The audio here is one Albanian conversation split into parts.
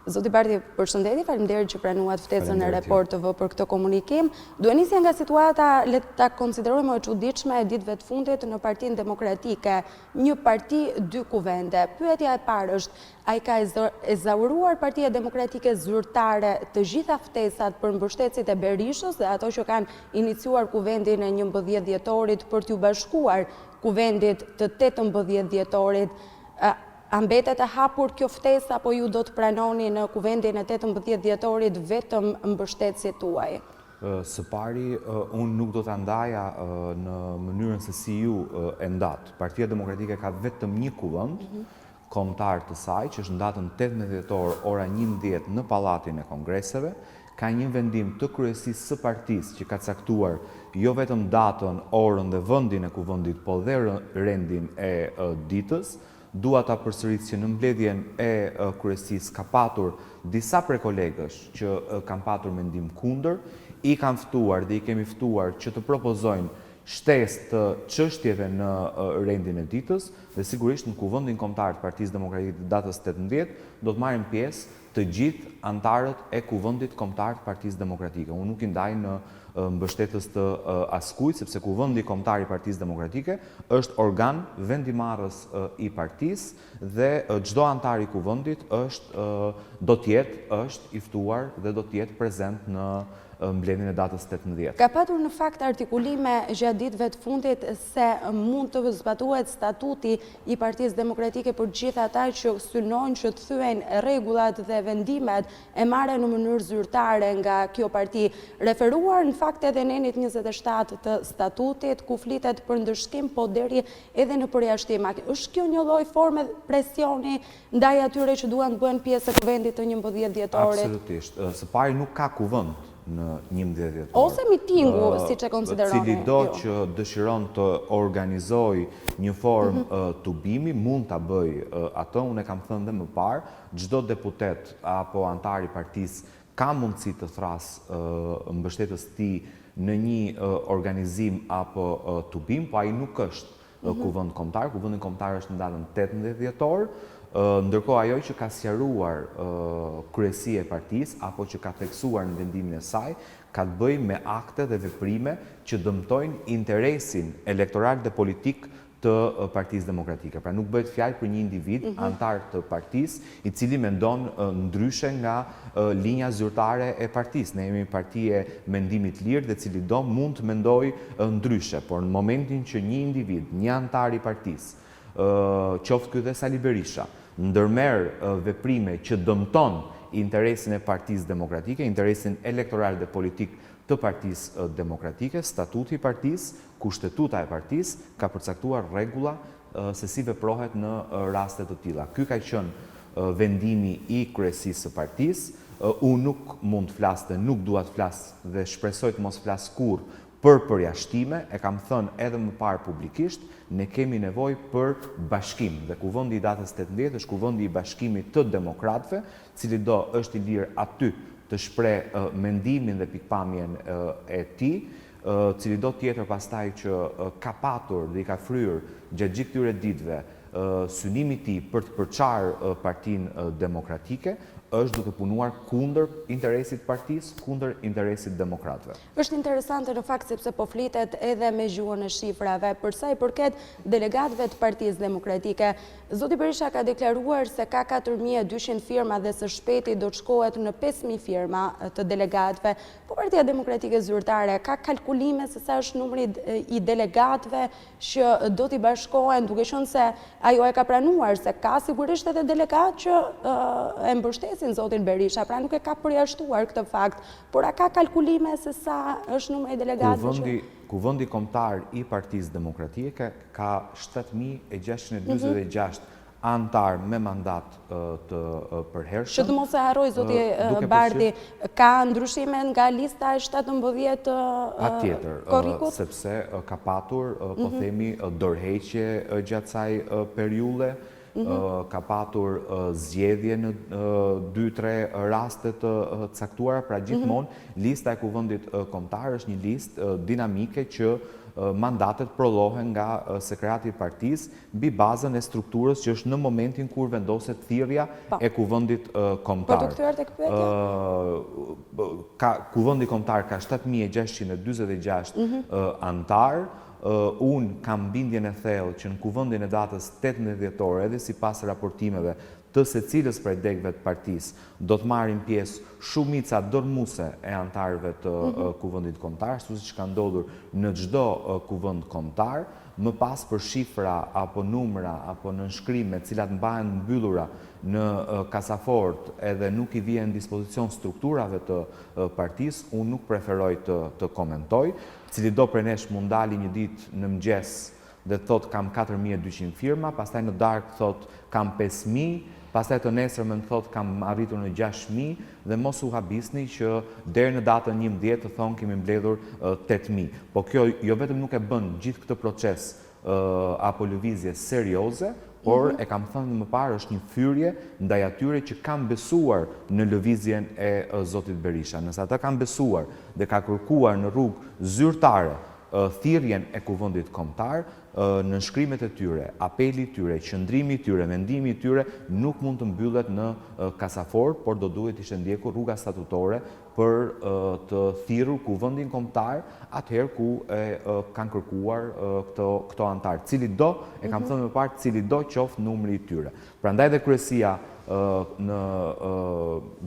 Zoti Bardhi, përshëndetje, faleminderit që pranuat ftesën e Report TV për këtë komunikim. Duhet nisja nga situata, le ta konsiderojmë e çuditshme e ditëve të fundit në Partinë Demokratike, një parti, dy kuvende. Pyetja e parë është, ai ka ezauruar Partia Demokratike zyrtare të gjitha ftesat për mbështetësit e Berishës dhe ato që kanë iniciuar kuvendin e 11 dhjetorit për t'u bashkuar kuvendit të 18 dhjetorit. A mbetet e hapur kjo ftesë apo ju do të pranoni në kuvendin e 18 dhjetorit vetëm mbështetësit tuaj? Së pari, unë nuk do të ndaja në mënyrën se si ju e ndatë. Partia Demokratike ka vetëm një kuvend kombëtar të saj, që është ndatën 18 dhjetor ora 11 në Pallatin e Kongreseve, ka një vendim të kryesisë së partisë që ka caktuar jo vetëm datën, orën dhe vendin e kuvendit, po dhe rendin e ditës. Dua ta përsëris që në mbledhjen e kryesisë ka patur disa prej kolegësh që kanë patur mendim kundër, i kanë ftuar dhe i kemi ftuar që të propozojnë shtesë të çështjeve në rendin e ditës dhe sigurisht në kuvendin kombëtar të Partisë Demokratike të datës 18 do të marrin pjesë të gjithë anëtarët e kuvendit kombëtar të Partisë Demokratike. Unë nuk i ndaj në mbështetës të askujt, sepse kuvendi kombëtar i Partisë Demokratike është organ vendimarrës i partisë dhe çdo antar i kuvendit është i ftuar dhe do të jetë prezent në mbledhjen e datës 18. Ka patur në fakt artikulime gjatë ditëve të fundit se mund të zbatohet statuti i Partisë Demokratike për gjithë ata që synojnë që të thyen rregullat dhe vendimet e marrë në mënyrë zyrtare nga kjo parti, referuar në fakt edhe në enit 27 të statutit, ku flitet për ndërshkim, po deri edhe në përjashtim. Është kjo një lloj forme presioni ndaj atyre që duan të bëhen pjesë e kuvendit të 11 dhjetorit? Absolutisht. Së pari nuk ka kuvend në 11 dhjetor. Ose mitingu, siç e konsideroni. Cili do që dëshiron të organizoj një formë tubimi, mund ta bëj atë. Unë e kam thënë dhe më parë, çdo deputet apo antar i partisë ka mundësi të thrasë mbështetës të tij në një organizim apo tubim, po ai nuk është kuvend kombëtar. Kuvendi kombëtar është në datën 18 dhjetor. Ndërkohë ajo që ka sqaruar kryesia e partisë apo që ka theksuar në vendimin e saj ka të bëjë me akte dhe veprime që dëmtojnë interesin elektoral dhe politik të Partisë Demokratike. Pra nuk bëhet fjalë për një individ antar të partisë i cili mendon ndryshe nga linja zyrtare e partisë. Ne jemi parti e mendimit lirë dhe cili do mund të mendojë ndryshe, por në momentin që një individ, një antar i partisë, qoftë ky dhe Sali Berisha, ndërmerr veprime që dëmton interesin e Partisë Demokratike, interesin elektoral dhe politik të Partisë Demokratike, statuti i partisë, kushtetuta e partisë ka përcaktuar rregulla se si veprohet në raste të tilla. Ky ka qenë vendimi i kryesisë së partisë. Unë nuk mund të flas dhe nuk dua të flas dhe shpresoj të mos flas kurrë për përjashtime, e kam thënë edhe më parë publikisht, ne kemi nevojë për bashkim dhe kuvendi i datës 18 është kuvendi i bashkimit të demokratëve, cili do është i lirë aty të shpreh mendimin dhe pikpamjen e tij, cili do tjetër pastaj që ka patur dhe i ka fryrë gjatë gjithë këtyre ditëve synimi i tij për të përçarë Partinë Demokratike, është duke punuar kundër interesit partisë, kundër interesit demokratëve. Është interesante në fakt sepse po flitet edhe me gjuhën e shifrave për sa i përket delegatëve të Partisë Demokratike. Zoti Berisha ka deklaruar se ka 4200 firma dhe së shpejti do të shkohet në 5000 firma të delegatëve. Po Partia Demokratike Zyrtare ka kalkulime se sa është numri i delegatëve që do t'i bashkohen, duke qenë se ajo e ka pranuar se ka sigurisht edhe delegatë që e mbështesin zotin Berisha, pra nuk e ka përjashtuar këtë fakt, por a ka kalkulime se sa është numri i delegatëve që... Kuvendi kombëtar i Partisë Demokratike ka 7646 antar me mandat të përhershëm. Që të mos e harroj, zoti Bardhi, ka ndryshime nga lista e 17 korrikut? Sepse ka patur, po themi, dorëheqje gjatë saj periudhe, ka patur zgjedhje në 2-3 raste të caktuara, pra gjithmonë lista e kuvendit kombëtar është një listë dinamike që mandatet prollohen nga sekretari i partisë mbi bazën e strukturës që është në momentin kur vendoset thirrja e kuvendit kombëtar. Po të kthyer tek pyetja? Kuvendi kombëtar ka 7646 antar. Unë kam bindjen e thellë që në kuvendin e datës 18 dhjetor, edhe sipas raportimeve të secilës prej degëve të partisë, do të marrin pjesë shumica dormuese e antarëve të kuvendit kombëtar, ashtu siç ka ndodhur në çdo kuvend kombëtar. Më pas për shifra apo numra apo nënshkrime të cilat mbahen mbyllura në kasafort edhe nuk i vjen në dispozicion strukturave të partisë, unë nuk preferoj të komentoj. Cili do prej nesh mund dali një ditë në mëngjes dhe thot kam 4200 firma, pastaj në darkë thot kam 5000, pastaj të nesërmen thot kam arritur në 6000 dhe mos u habisni që deri në datën 11 të thonë kemi mbledhur 8000. Po kjo jo vetëm nuk e bën gjithë këtë proces apo lëvizje serioze, por e kam thënë më parë është një fyrje ndaj atyre që kanë besuar në lëvizjen e zotit Berisha. Nëse ata kanë besuar dhe ka kërkuar në rrugë zyrtare thirrjen e kuvendit kombëtar, nënshkrimet e tyre, apeli i tyre, qëndrimi i tyre, mendimi i tyre nuk mund të mbyllet në kasafort, por do duhet ishte ndjekur rruga statutore për të thirrur kuvendin kombëtar atëherë ku kanë kërkuar këto antar, cili do, e kam thënë më parë, cili do qoftë numri i tyre. Prandaj dhe kryesia në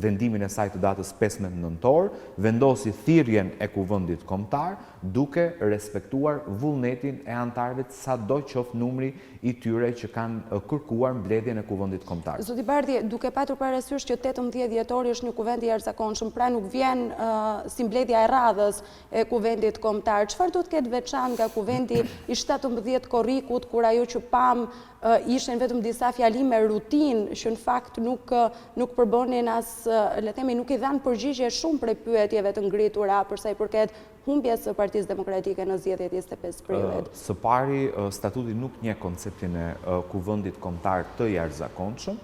vendimin e saj të datës 15 nëntor, vendosi thirrjen e kuvendit kombëtar duke respektuar vullnetin e antarëve sado qoftë numri i tyre që kanë kërkuar mbledhjen e kuvendit kombëtar. Zoti Bardhi, duke patur parasysh që 18 dhjetori është një kuvend i jashtëzakonshëm, pra nuk vjen si mbledhja e radhës e kuvendit kombëtar, çfarë do të ketë veçantë nga kuvendi i 17 korrikut, kur ajo që pam ishen vetëm disa fjalime rutinë që në fakt nuk përbonin as, le të themi, nuk i dhanë përgjigje shumë prej pyetjeve të ngritura për sa i përket humbjes së Partisë Demokratike në zgjedhjet 25 prillit. Së pari, statuti nuk njeh konceptin e kuvendit kombëtar të jashtëzakonshëm.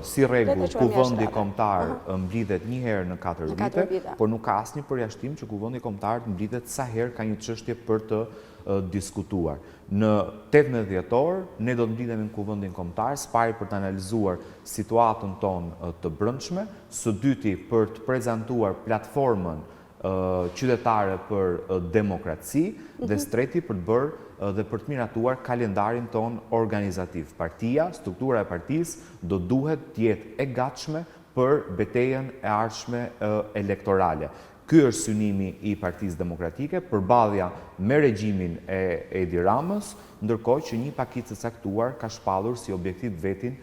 Si rregull, kuvendi kombëtar mblidhet një herë në 4 vite, por nuk ka asnjë përjashtim që kuvendi kombëtar mblidhet sa herë ka një çështje për të diskutuar. Në 18 dhjetor, ne do të mblidhemi në kuvendin kombëtar, së pari për të analizuar situatën tonë të brendshme, së dyti për të prezantuar platformën qytetare për demokraci, dhe së treti për të bërë dhe për të miratuar kalendarin ton organizativ. Partia, struktura e partisë do duhet të jetë e gatshme për betejën e ardhshme elektorale. Ky është synimi i Partisë Demokratike, përballja me regjimin e Edi Ramës, ndërkohë që një pakicë e caktuar ka shpallur si objektiv vetin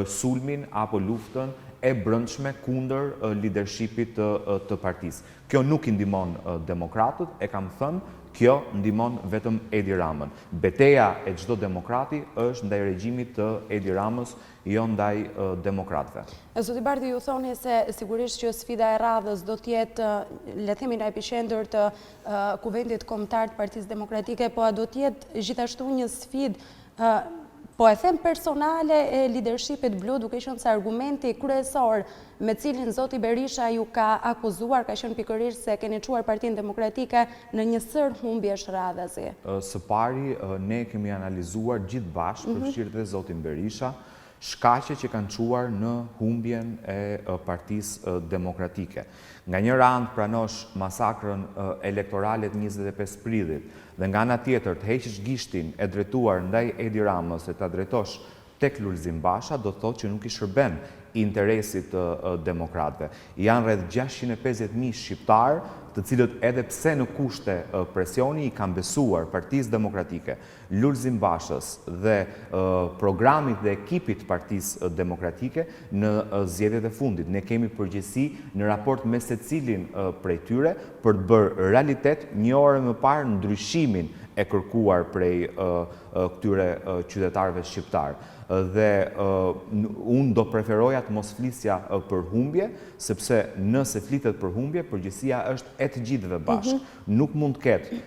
sulmin apo luftën e brendshme kundër leadershipit të partisë. Kjo nuk i ndihmon demokratët, e kam thënë, kjo ndihmon vetëm Edi Ramën. Beteja e çdo demokrati është ndaj regjimit të Edi Ramës, jo ndaj demokratëve. Zoti Bardhi, ju thoni se sigurisht që sfida e radhës do të jetë, le të themi, në epiqendër të kuvendit kombëtar të Partisë Demokratike, po a do të jetë gjithashtu një sfidë po e them personale e leadershipit blu, duke qenë se argumenti kryesor me cilin zoti Berisha ju ka akuzuar ka qenë pikërisht se keni çuar Partinë Demokratike në një sër humbjesh radhësi. Së pari, ne kemi analizuar gjithë bashkë, përfshirë dhe zotin Berisha, shkaqe që kanë çuar në humbjen e Partisë Demokratike. Nga njëra anë pranosh masakrën elektorale të 25 prillit dhe nga ana tjetër të heqësh gishtin e drejtuar ndaj Edi Ramës e ta drejtosh tek Lulzim Basha, do të thotë që nuk i shërben interesit të demokratëve. Janë rreth 650.000 shqiptarë, të cilët edhe pse në kushte presioni i kanë besuar Partisë Demokratike, Lulzim Bashës dhe programit dhe ekipit Partisë Demokratike në zgjedhjet e fundit. Ne kemi përgjegjësi në raport me secilin prej tyre për të bërë realitet një orë më parë ndryshimin e kërkuar prej këtyre qytetarëve shqiptarë. Dhe unë do preferoja të mos flisja për humbje, sepse nëse flitet për humbje, përgjegjësia është e të gjithëve bashkë. Nuk mund të ketë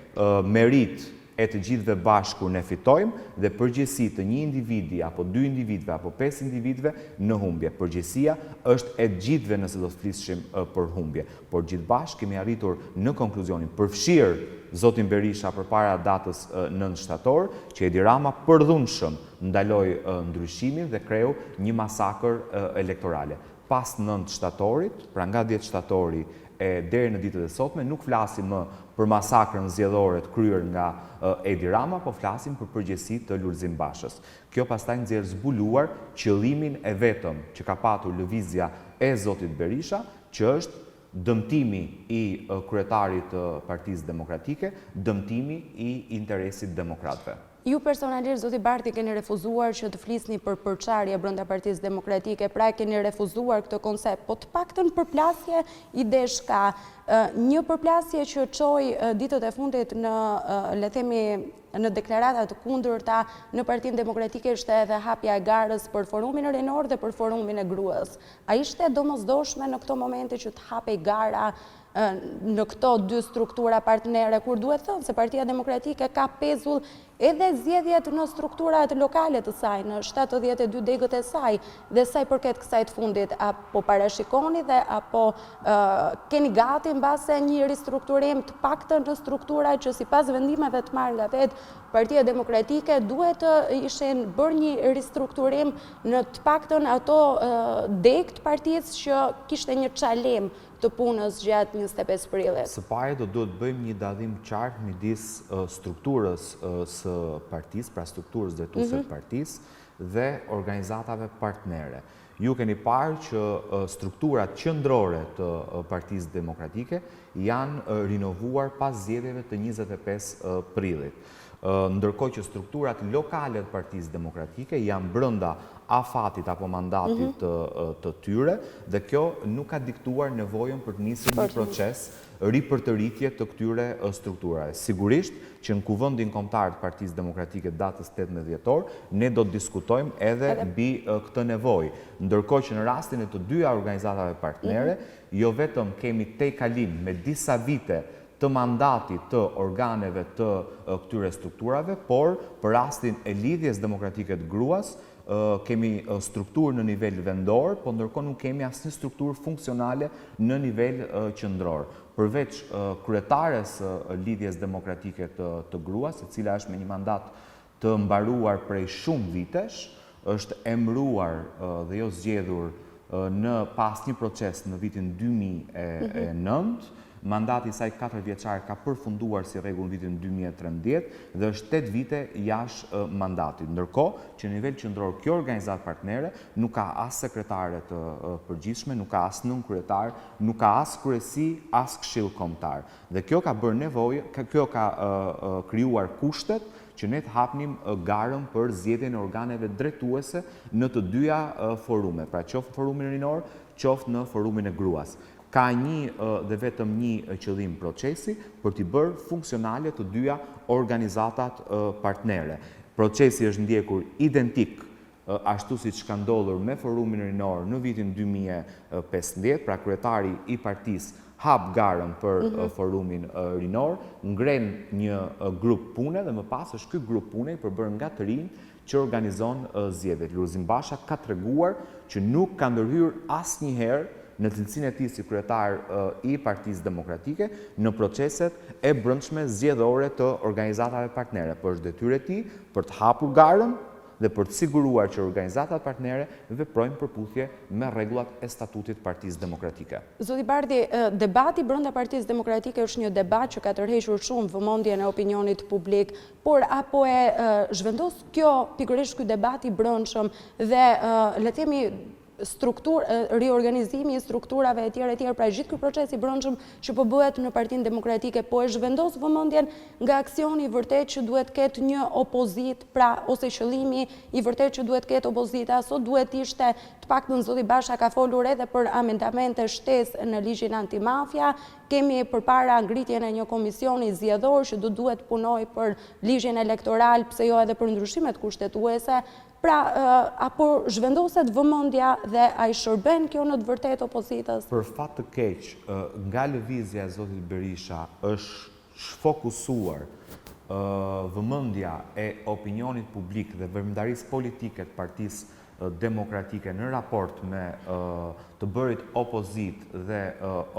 merit e të gjithëve bashku ne fitojmë dhe përgjegjësi të një individi apo 2 individëve apo 5 individëve në humbje. Përgjegjësia është e gjithëve nëse do të flisshim për humbje, por gjithë bashkë kemi arritur në konkluzionin përfshirë zotin Berisha përpara datës 9 shtator, që Edi Rama përdhunshëm ndaloi ndryshimin dhe kreu një masakër elektorale. Pas 9 shtatorit, pra nga 10 shtatori deri në ditët e sotme, nuk flasim më për masakrën zgjedhore të kryer nga Edi Rama, po flasim për përgjegjësi të Lulzim Bashës. Kjo pastaj nxjerr zbuluar qëllimin e vetëm që ka patur lëvizja e zotit Berisha, që është dëmtimi i kryetarit të Partisë Demokratike, dëmtimi i interesit demokratëve. Ju personalisht, zoti Barti, keni refuzuar që të flisni për përçarje brenda Partisë Demokratike, pra keni refuzuar këtë koncept, po të paktën përplasje idesh ka, një përplasje që çoi ditët e fundit në, le themi, në deklarata të kundërta në Partinë Demokratike ishte edhe hapja e garës për forumin rinor dhe për forumin e gruas. A ishte domosdoshme në këto momente që të hapej gara në këto 2 struktura partnere, kur duhet thënë se Partia Demokratike ka pezull edhe zgjedhjet në strukturat lokale të saj, në 72 degët e saj, dhe sa i përket kësaj të fundit, apo parashikoni dhe apo keni gati mbase një ristrukturim të paktën në struktura që sipas vendimeve të marrë nga vetë Partia Demokratike duhet të ishin bërë një ristrukturim në të paktën ato degë të partisë që kishte një çalim të punës gjatë 25 prillit. Së pari do duhet bëjmë një dallim qartë midis strukturës së partisë, pra strukturës drejtuese të partisë dhe organizatave partnere. Ju keni parë që strukturat qendrore të Partisë Demokratike janë rinovuar pas zgjedhjeve të 25 prillit. Ndërkohë që strukturat lokale të Partisë Demokratike janë brenda afatit apo mandatit të tyre, dhe kjo nuk ka diktuar nevojën për të nisur një proces ripërtëritje të këtyre strukturave. Sigurisht që në Kuvendin Kombëtar të Partisë Demokratike datës 18 dhjetor, ne do të diskutojmë edhe mbi këtë nevojë. Ndërkohë që në rastin e të dyja organizatave partnere, jo vetëm kemi tejkalim me disa vite të mandatit të organeve të këtyre strukturave, por për rastin e lidhjes demokratike të gruas, kemi strukturë në nivel vendor, po ndërkohë nuk kemi asnjë strukturë funksionale në nivel qendror. Përveç kryetares lidhjes demokratike të gruas, e cila është me një mandat të mbaruar prej shumë vitesh, është emëruar dhe jo zgjedhur në pas një proces në vitin 2009, mandati i saj 4 vjeçar ka përfunduar si rregull në vitin 2013 dhe është 8 vite jashtë mandatit. Ndërkohë që në nivel qendror kjo organizatë partnere nuk ka as sekretare të përgjithshme, nuk ka as nënkryetar, nuk ka as kryesi, as këshill kombëtar. Dhe kjo ka bërë nevojë, kjo ka krijuar kushtet që ne të hapnim garën për zgjedhjen e organeve drejtuese në të dyja forume, pra qoftë forumin rinor, qoftë në forumin e gruas. Ka një dhe vetëm një qëllim procesi për t'i bërë funksionale të dyja organizatat partnere. Procesi është ndjekur identik ashtu siç ka ndodhur me forumin rinor në vitin 2015, pra kryetari i partisë hap garën për forumin rinor, ngren një grup pune dhe më pas është ky grup pune i përbërë nga të rinj që organizon zgjedhjet. Lulzim Basha ka treguar që nuk ka ndërhyrë asnjëherë në cilësinë e tij si kryetar i Partisë Demokratike në proceset e brendshme zgjedhore të organizatave partnere, por është detyrë e tij për të hapur garën dhe për të siguruar që organizatat partnere veprojnë përputhje me rregullat e statutit të Partisë Demokratike. Zoti Barti, debati brenda Partisë Demokratike është një debat që ka tërhequr shumë vëmendjen e opinionit publik, por apo e zhvendos kjo pikërisht ky debat i brendshëm dhe le të themi riorganizimi i strukturave e tjerë, pra gjithë ky proces i brendshëm që po bëhet në Partinë Demokratike, po e zhvendos vëmendjen nga aksioni i vërtet që duhet ketë një opozit, pra ose qëllimi i vërtet që duhet ketë opozita, sot duhet ishte, të paktën zoti Basha ka folur edhe për amendamente shtesë në ligjin antimafia, kemi përpara ngritjen e një komisioni zgjedhor që duhet punoj për ligjin elektoral, pse jo edhe për ndryshimet kushtetuese. Pra, apo zhvendoset vëmendja dhe a i shërben kjo në të vërtet opozitës? Për fat të keq, nga lëvizja e zotit Berisha është shfokusuar vëmendja e opinionit publik dhe vërmëndarisë politike të Partisë Demokratike në raport me të bërit opozit dhe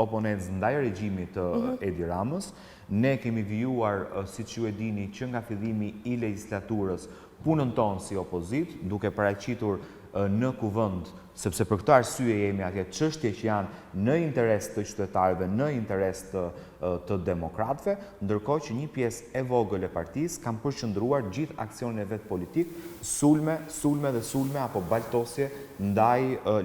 oponentës ndaj regjimit të Edi Ramës. Ne kemi vijuar, siç ju e dini, që nga fillimi i legjislaturës punën tonë si opozit, duke paraqitur në kuvend, sepse për këtë arsye jemi atje, çështje që janë në interes të qytetarëve, në interes të demokratëve, ndërkohë që një pjesë e vogël e partisë kanë përqendruar gjithë aksionin e vet politik, sulme dhe sulme apo baltosje ndaj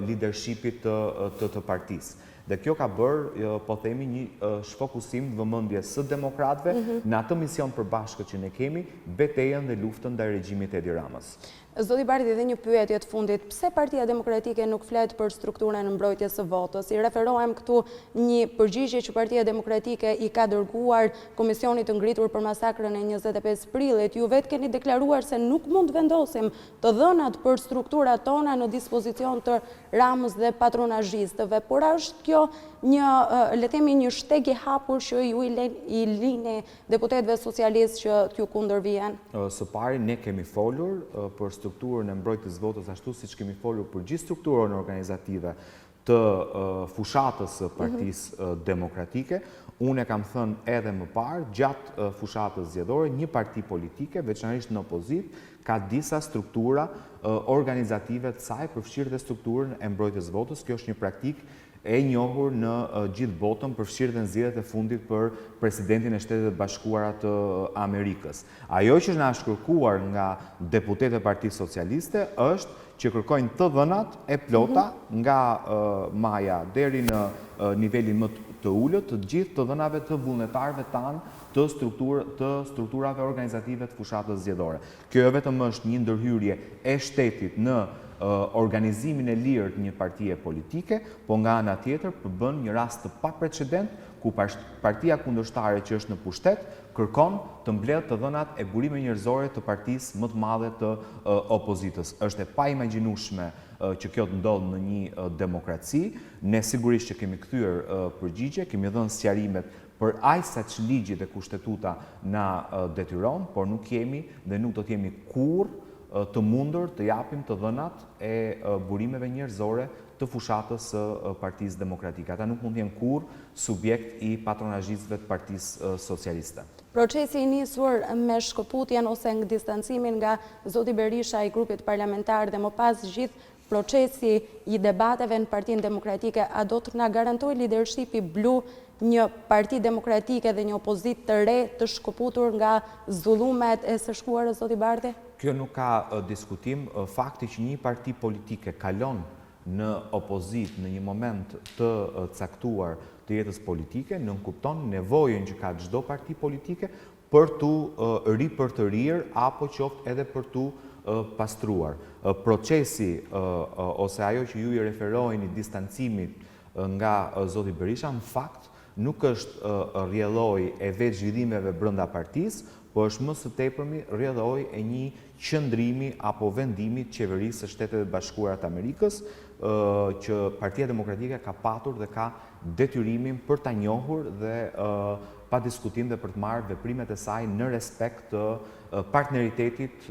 leadershipit të partisë. Dhe kjo ka bërë, po themi, një shfokusim të vëmendjes së demokratëve në atë mision përbashkët që ne kemi, betejën dhe luftën ndaj regjimit Edi Ramës. Zoti Bardhi, dhe një pyetje të fundit, pse Partia Demokratike nuk flet për strukturën e mbrojtjes së votës? I referohem këtu një përgjigje që Partia Demokratike i ka dërguar Komisionit të ngritur për masakrën e 25 prillit. Ju vetë keni deklaruar se nuk mund vendosim të dhënat për strukturat tona në dispozicion të Ramës dhe patronazhistëve, por është kjo një shteg i hapur që ju i lini deputetëve socialistë që t'ju kundërvijën? Së pari, ne kemi folur për strukturën e mbrojtjes votës ashtu siç kemi folur për gjithë strukturën organizative të fushatës së Partisë Demokratike. Unë e kam thënë edhe më parë, gjatë fushatës zgjedhore, një parti politike, veçanërisht në opozit, ka disa struktura organizative të saj, përfshirë dhe strukturën e mbrojtjes votës. Kjo është një praktikë e njohur në gjithë botën, përfshirë dhe në zgjedhjet e fundit për presidentin e Shtetet Bashkuara të Amerikës. Ajo që na është kërkuar nga deputetët e Partisë Socialiste është që kërkojnë të dhënat e plota nga maja deri në nivelin më të ulët të gjithë të dhënave të vullnetarëve tanë të strukturave organizative të fushatës zgjedhore. Kjo vetëm është një ndërhyrje e shtetit në organizimin e lirë të një partie politike, po nga ana tjetër përbën një rast të paprecedent ku partia kundërshtare që është në pushtet kërkon të mbledhë të dhënat e burime njerëzore të partisë më të madhe të opozitës. Është e paimagjinueshme që kjo të ndodhë në një demokraci. Ne sigurisht që kemi kthyer përgjigje, kemi dhënë sqarimet për aq sa që ligji dhe kushtetuta na detyron, por nuk jemi dhe nuk do të jemi kurrë të mundur të japim të dhënat e burimeve njerëzore të fushatës së Partisë Demokratike. Ata nuk mund të jenë kurrë subjekt i patronazhistëve të Partisë Socialiste. Procesi i nisur me shkëputjen ose në distancimin nga zoti Berisha i grupit parlamentar dhe më pas gjithë procesi i debateve në Partinë Demokratike, a do të na garantoj leadershipi blu një parti demokratike dhe një opozit të re të shkëputur nga zullumet e së shkuarës, zoti Bardhi? Kjo nuk ka diskutim. Fakti që një parti politike kalon në opozit në një moment të caktuar të jetës politike, nënkupton nevojën që ka çdo parti politike për tu ripërtërir apo qoftë edhe për tu pastruar. Procesi ose ajo që ju i referojni distancimit nga zoti Berisha, në fakt nuk është rrjedhoj e vetë zhvillimeve brenda partisë, po është më së tepërmi rrjedhoj e një qëndrimi apo vendimi të qeverisë së Shtetet Bashkuara të Amerikës, që Partia Demokratike ka patur dhe ka detyrimin për ta njohur dhe pa diskutim dhe për të marrë veprimet e saj në respekt të partneritetit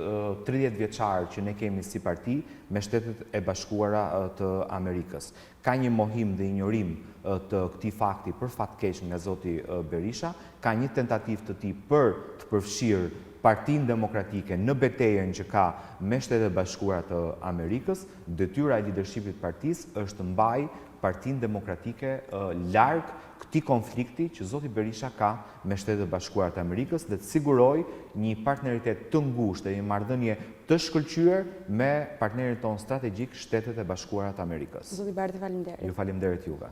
30 vjeçar që ne kemi si parti me Shtetet e Bashkuara të Amerikës. Ka një mohim dhe injorim të këtij fakti për fatkeq nga zoti Berisha, ka një tentativë të tij për të përfshirë Partinë Demokratike në betejën që ka me Shtetet Bashkuara të Amerikës. Detyra e leadershipit të partisë është të mbajë Partinë Demokratike larg këtij konflikti që zoti Berisha ka me Shtetet Bashkuara të Amerikës dhe të sigurojë një partneritet të ngushtë dhe një marrëdhënie të shkëlqyer me partnerin ton strategjik, Shtetet e Bashkuara të Amerikës. Zoti Bardhi, faleminderit. Ju falemnderit juve.